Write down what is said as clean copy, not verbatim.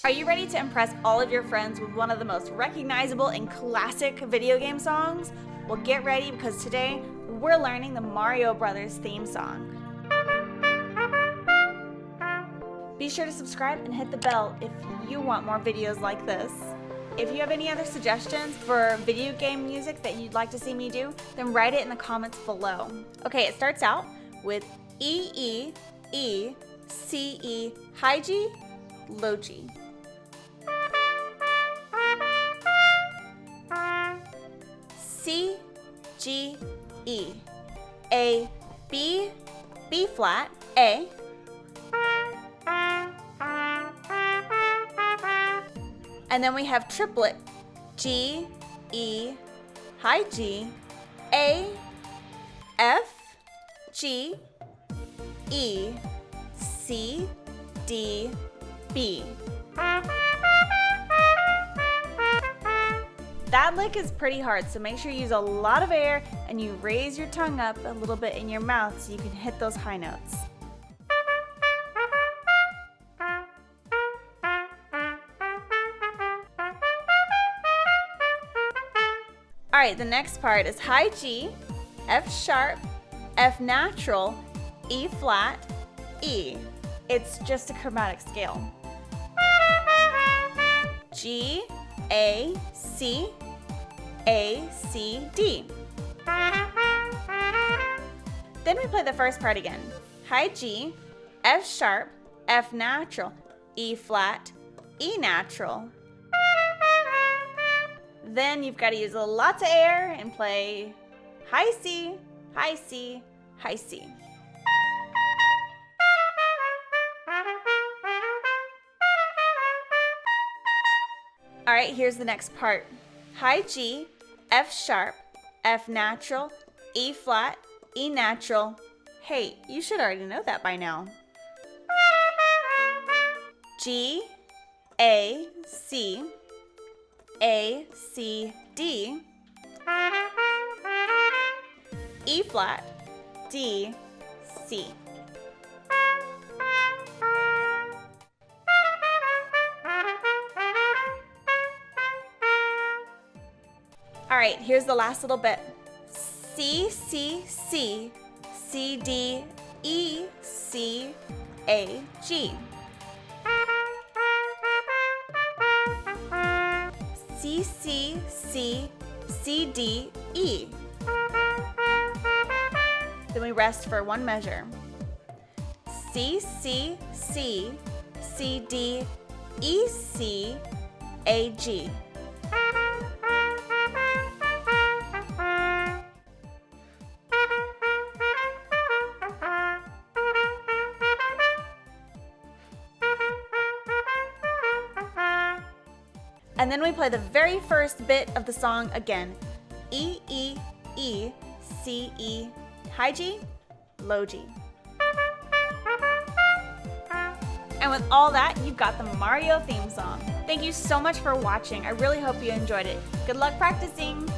Are you ready to impress all of your friends with one of the most recognizable and classic video game songs? Well, get ready because today we're learning the Mario Brothers theme song. Be sure to subscribe and hit the bell if you want more videos like this. If you have any other suggestions for video game music that you'd like to see me do, then write it in the comments below. Okay, it starts out with E, E, E, C, E, high G, low G. C, G, E, A, B, B flat, A, and then we have triplet, G, E, high G, A, F, G, E, C, D, B. That lick is pretty hard, so make sure you use a lot of air and you raise your tongue up a little bit in your mouth so you can hit those high notes. Alright, the next part is high G, F sharp, F natural, E flat, E. It's just a chromatic scale. G, A, C, D. Then we play the first part again. High G, F sharp, F natural, E flat, E natural. Then you've got to use lots of air and play high C, high C, high C. All right, here's the next part. High G, F sharp, F natural, E flat, E natural. Hey, you should already know that by now. G, A, C, D, E flat, D, C. All right, here's the last little bit. C, C, C, C, D, E, C, A, G. C, C, C, C, D, E. Then we rest for one measure. C, C, C, C, D, E, C, A, G. And then we play the very first bit of the song again. E, E, E, C, E, high G, low G. And with all that, you've got the Mario theme song. Thank you so much for watching. I really hope you enjoyed it. Good luck practicing.